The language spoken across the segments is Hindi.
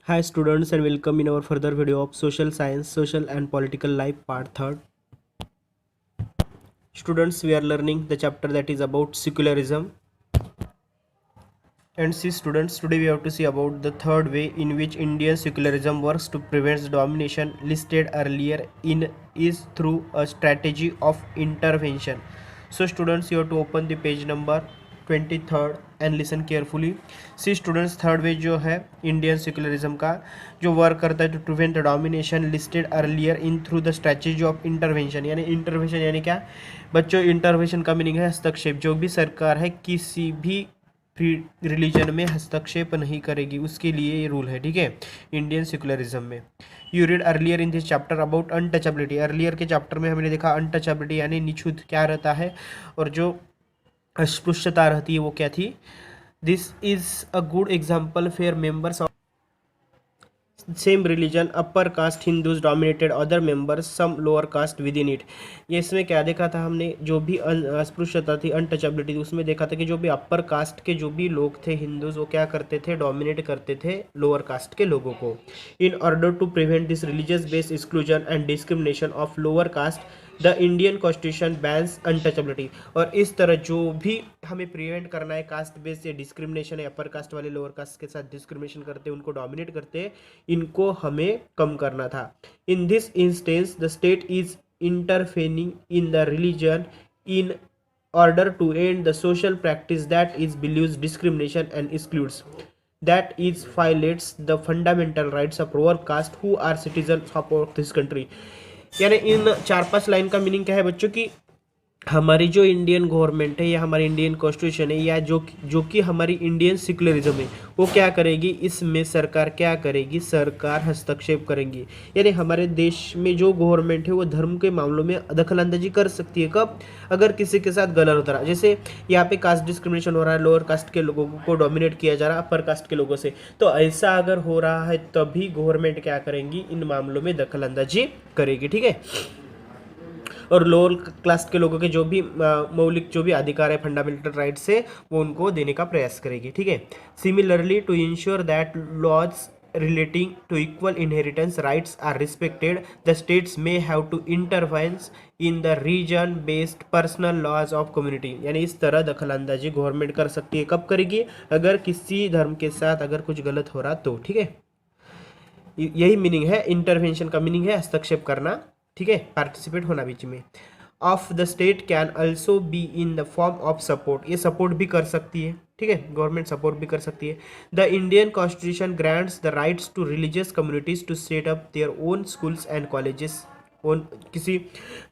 Hi students and welcome in our further video of social science, social and political life part 3rd. Students, we are learning the chapter that is about secularism. And see students, today we have to see about the third way in which Indian secularism works to prevent domination listed earlier in is through a strategy of intervention. So students, you have to open the page number 23rd and listen carefully. See students, third way जो है इंडियन सेक्युलरिज्म का जो वर्क करता है to prevent the domination listed earlier in through the strategy of intervention. यानी इंटरवेंशन यानी क्या बच्चों? इंटरवेंशन का मीनिंग है हस्तक्षेप. जो भी सरकार है किसी भी रिलीजन में हस्तक्षेप नहीं करेगी, उसके लिए ये रूल है. ठीक है, इंडियन सेक्युलरिज्म में. You read earlier in this chapter about untouchability. Earlier के चैप्टर में हमने देखा अनटचेबिलिटी यानी निछूत क्या रहता है, और जो अस्पृश्यता रहती है वो क्या थी. This is a good example fair members of same religion upper caste Hindus dominated other members some lower caste within it. ये इसमें क्या देखा था हमने? जो भी अस्पृश्यता थी, अनटचेबिलिटी थी, उसमें देखा था कि जो भी अपर कास्ट के जो भी लोग थे हिंदूज, वो क्या करते थे? डोमिनेट करते थे लोअर कास्ट के लोगों को. In order to prevent this religious based exclusion and discrimination of lower caste the Indian constitution bans untouchability. और इस तरह जो भी हमें प्रिवेंट करना है कास्ट बेस्ड या डिस्क्रिमिनेशन है, अपर कास्ट वाले लोअर कास्ट के साथ डिस्क्रिमिनेशन करते हैं, उनको डोमिनेट करते हैं, इनको हमें कम करना था. In this instance the state is interfering in the religion in order to end the social practice that is believes discrimination and excludes that is violates the fundamental rights of lower caste who are citizens of this country. यानी इन 4-5 लाइन का मीनिंग क्या है बच्चों की? हमारी जो इंडियन गवर्नमेंट है या हमारी इंडियन कॉन्स्टिट्यूशन है या जो कि हमारी इंडियन सेक्युलरिज्म है, वो क्या करेगी? इसमें सरकार क्या करेगी? सरकार हस्तक्षेप करेंगी. यानी हमारे देश में जो गवर्नमेंट है वो धर्म के मामलों में दखलंदाजी कर सकती है. कब? अगर किसी के साथ गलत होता रहा. जैसे यहाँ पे कास्ट डिस्क्रिमिनेशन हो रहा है, लोअर कास्ट के लोगों को डोमिनेट किया जा रहा है अपर कास्ट के लोगों से, तो ऐसा अगर हो रहा है तभी गवर्नमेंट क्या करेंगी? इन मामलों में दखलंदाजी करेगी. ठीक है, और लोअर क्लास के लोगों के जो भी मौलिक जो भी अधिकार है, फंडामेंटल राइट्स है, वो उनको देने का प्रयास करेगी. ठीक है. Similarly to ensure that laws relating to equal inheritance rights are respected, the states may have to intervene in the region based personal laws of community. यानी इस तरह दखलंदाजी गवर्नमेंट कर सकती है. कब करेगी? अगर किसी धर्म के साथ अगर कुछ गलत हो रहा तो. ठीक है, यही मीनिंग है इंटरवेंशन का. मीनिंग है हस्तक्षेप करना. ठीक है, पार्टिसिपेट होना बीच में. Of the state can also be in the form of support. ये सपोर्ट भी कर सकती है. ठीक है, गवर्नमेंट सपोर्ट भी कर सकती है. The Indian constitution grants the rights to religious communities to set up their own schools and colleges. Own किसी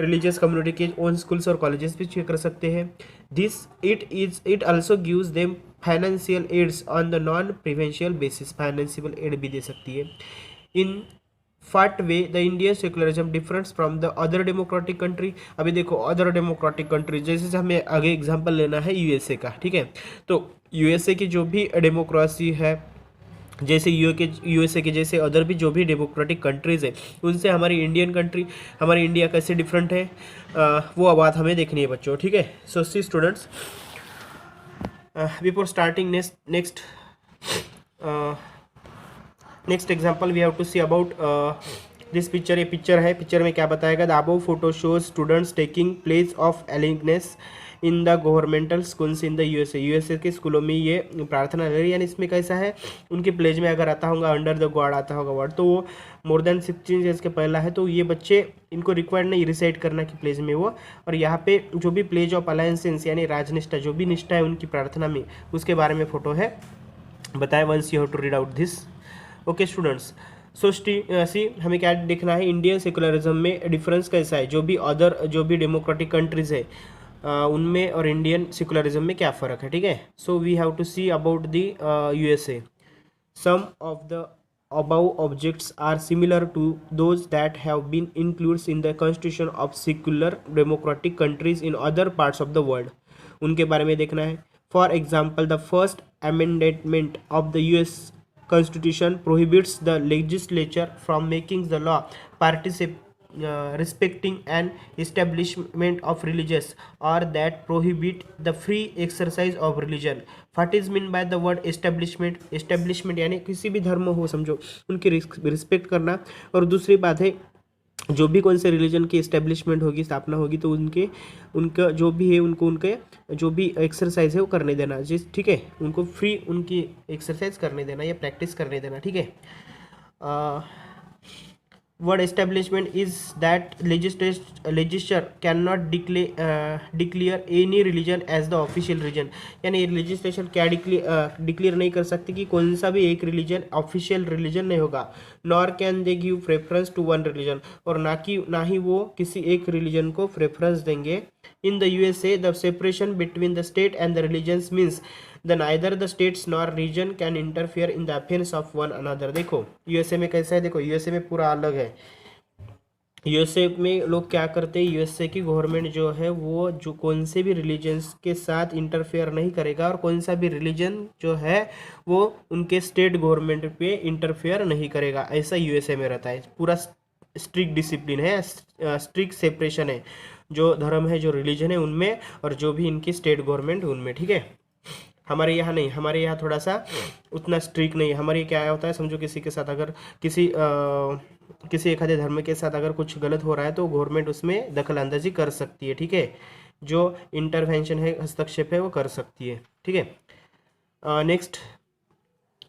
रिलीजियस कम्युनिटी के ओन स्कूल्स और कॉलेजेस भी कर सकते हैं. This it also gives them financial aids on the non preferential basis. Financial aid भी दे सकती है. In that way the Indian secularism difference from the other democratic country. अभी देखो अदर डेमोक्रेटिक कंट्री जैसे हमें आगे एग्जांपल लेना है यूएसए का. ठीक है, तो यूएसए की जो भी डेमोक्रेसी है, जैसे यूएसए के जैसे अदर भी जो भी डेमोक्रेटिक कंट्रीज़ है, उनसे हमारी इंडिया कैसे डिफरेंट है, वो बात हमें देखनी है बच्चों. ठीक है. So see students, before starting next example we have to see about this picture. ये पिक्चर है. पिक्चर में क्या बताएगा? The above photo shows students taking place of allegiance in the governmental schools in the USA के स्कूलों में ये प्रार्थना ले रही है. यानी इसमें कैसा है, उनके प्लेज में अगर आता होगा अंडर द गॉड आता होगा वर्ड, तो वो मोर देन 16 ईयर्स के पहला है, तो ये बच्चे इनको रिक्वायर्ड नहीं रिसाइड करना कि प्लेज में वो. और यहाँ पे जो भी प्लेज ऑफ अलायंसेंस यानी राजनिष्ठा, जो भी निष्ठा है उनकी प्रार्थना में, उसके बारे में फोटो है बताए. Once you have to read out this. Okay students, so see हमें क्या देखना है? इंडियन सेक्युलरिज्म में डिफरेंस कैसा है, जो भी डेमोक्रेटिक कंट्रीज है उनमें और इंडियन सेक्युलरिज्म में क्या फ़र्क है. ठीक है. So we have to see about the USA. Some of the above objects are similar to those that have been included in the constitution of secular democratic countries in other parts of the world. उनके बारे में देखना है. For example, the first amendment of the US Constitution prohibits the legislature from making the law respecting an establishment of religious or that prohibit the free exercise of religion. What is mean by the word establishment? establishment यानी किसी भी धर्म हो समझो उनकी रिस्पेक्ट करना। और दूसरी बात है जो भी कौन से रिलीजन की इस्टेब्लिशमेंट होगी, स्थापना होगी, तो उनका जो भी है उनको उनके जो भी एक्सरसाइज है वो करने देना, जिस ठीक है, उनको फ्री उनकी एक्सरसाइज करने देना या प्रैक्टिस करने देना, ठीक है। word establishment is that legislature cannot declare any religion as the official religion, यानी legislation क्या डिक्लेयर नहीं कर सकती कि कौन सा भी एक रिलीजन ऑफिशियल रिलीजन नहीं होगा। nor can they give preference to one religion, और ना ही वो किसी एक रिलीजन को प्रेफरेंस देंगे। in the USA the separation between the state and the religions means then neither the states nor region can interfere in the affairs of one another। देखो यूएसए में कैसा है, देखो यूएसए में पूरा अलग है। यूएसए में लोग क्या करते हैं, यूएसए की गवर्नमेंट जो है वो जो कौन से भी रिलीजन्स के साथ इंटरफेयर नहीं करेगा, और कौन सा भी रिलीजन जो है वो उनके स्टेट गवर्नमेंट पे इंटरफेयर नहीं करेगा। ऐसा यूएसए में रहता है, पूरा स्ट्रिक्ट डिसिप्लिन है, स्ट्रिक्ट सेपरेशन है जो धर्म है, जो रिलीजन है उनमें, और जो भी इनकी स्टेट गवर्नमेंट उनमें, ठीक है। हमारे यहाँ नहीं, हमारे यहाँ थोड़ा सा उतना स्ट्रिक्ट नहीं है। हमारे यहाँ क्या होता है समझो, किसी के साथ अगर किसी एक आधे धर्म के साथ अगर कुछ गलत हो रहा है तो गवर्नमेंट उसमें दखल अंदाजी कर सकती है, ठीक है, जो इंटरवेंशन है, हस्तक्षेप है, वो कर सकती है, ठीक है। Next,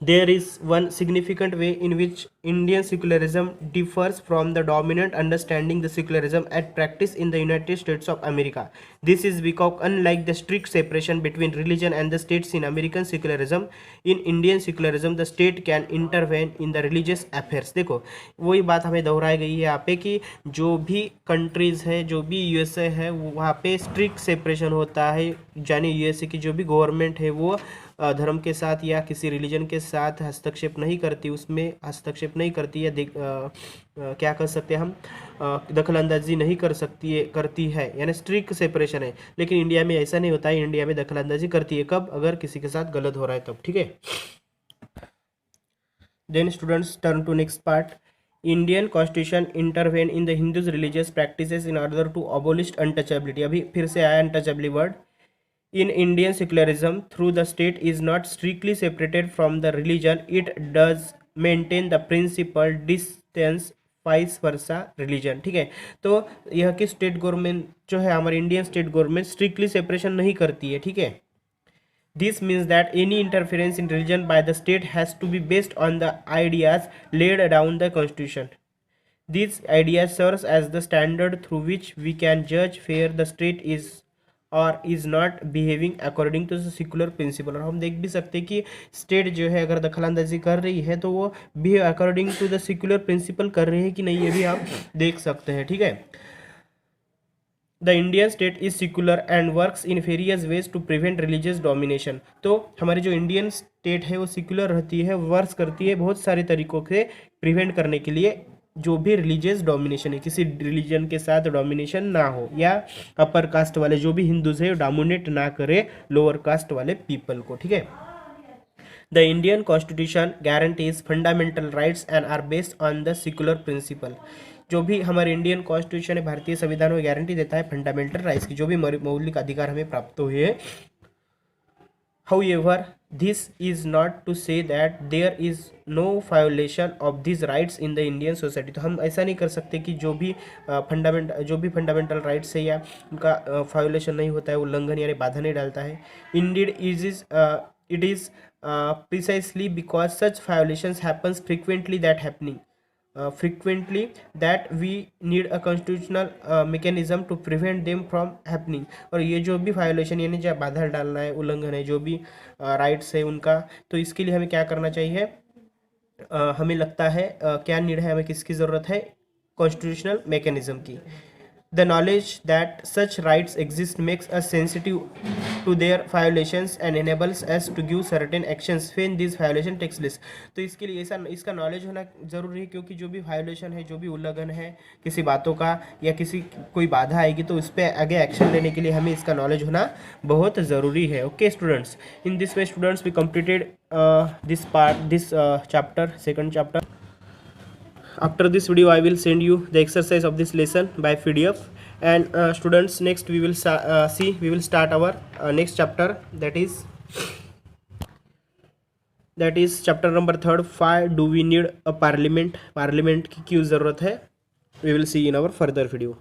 there is one significant way in which Indian secularism differs from the dominant understanding the secularism at practice in the United States of America. This is because unlike the strict separation between religion and the states in American secularism, in Indian secularism the state can intervene in the religious affairs। देखो वही बात हमें दोहराई गई है यहाँ पे कि जो भी कंट्रीज है, जो भी यूएसए है, वहाँ पे स्ट्रिक्ट सेपरेशन होता है, यानी यूएसए की जो भी गवर्नमेंट है वो धर्म के साथ या किसी रिलीजन के साथ हस्तक्षेप नहीं करती, उसमें हस्तक्षेप नहीं करती, या क्या कर सकते हैं हम, दखल अंदाजी नहीं करती है, यानी स्ट्रिक्ट सेपरेशन है। लेकिन इंडिया में ऐसा नहीं होता है, इंडिया में दखल अंदाजी करती है, कब, अगर किसी के साथ गलत हो रहा है तब, ठीक है। Then students turn to next part. Indian constitution intervene in the Hindus religious practices in order to abolish untouchability. अभी फिर से आया untouchability word. In Indian secularism, through the state is not strictly separated from the religion, it does maintain the principle distance vice versa religion, ठीक है। तो यह कि स्टेट गवर्नमेंट जो है, हमारी Indian state government strictly separation नहीं करती है, ठीक है। This means that any interference in religion by the state has to be based on the ideas laid down the constitution. These ideas serves as the standard through which we can judge where the state is और is not behaving according to secular principle. और हम देख भी सकते हैं कि स्टेट जो है अगर दखलंदाजी कर रही है तो वो behave according to the secular principle कर रही है कि नहीं, ये भी आप देख सकते हैं, ठीक है। The Indian state is secular and works in various ways to prevent religious domination. तो हमारी जो इंडियन स्टेट है वो सेक्युलर रहती है, वर्क्स करती है बहुत सारे तरीकों से प्रिवेंट करने के लिए जो भी रिलीजियस डोमिनेशन है, किसी रिलीजन के साथ डोमिनेशन ना हो, या अपर कास्ट वाले जो भी हिंदूज है डोमिनेट ना करे लोअर कास्ट वाले पीपल को, ठीक है। The Indian constitution guarantees fundamental rights and are based on the secular principle. जो भी हमारे इंडियन कॉन्स्टिट्यूशन है, भारतीय संविधान में गारंटी देता है फंडामेंटल राइट्स की, जो भी मौलिक अधिकार हमें प्राप्त हुए हैं। However, this is not to say that there is no violation of these rights in the Indian society। तो हम ऐसा नहीं कर सकते कि जो भी फंडामेंटल राइट्स है या उनका वायोलेशन नहीं होता है, उल्लंघन यानी बाधा नहीं डालता है। Indeed, it is precisely because such violations happens frequently that we need a constitutional mechanism to prevent them from happening। और ये जो भी वायोलेशन यानी जो बाधा डालना है, उल्लंघन है, जो भी राइट्स है उनका, तो इसके लिए हमें क्या करना चाहिए, हमें लगता है क्या नीड है, हमें किसकी ज़रूरत है, कॉन्स्टिट्यूशनल मैकेनिज्म की। The knowledge that such rights exist makes us sensitive to their violations and enables us to give certain actions when this violation takes place। तो इसके लिए इसका नॉलेज होना ज़रूरी है, क्योंकि जो भी वायोलेशन है, जो भी उल्लंघन है किसी बातों का, या कोई बाधा आएगी तो उस पर आगे एक्शन लेने के लिए हमें इसका नॉलेज होना बहुत ज़रूरी है। Okay students, in this way students we completed this chapter, second chapter. after this video I will send you the exercise of this lesson by PDF. And students, next we will we will start our next chapter, that is chapter number 3. Why do we need a parliament? Parliament की क्यों ज़रूरत है? We will see in our further video.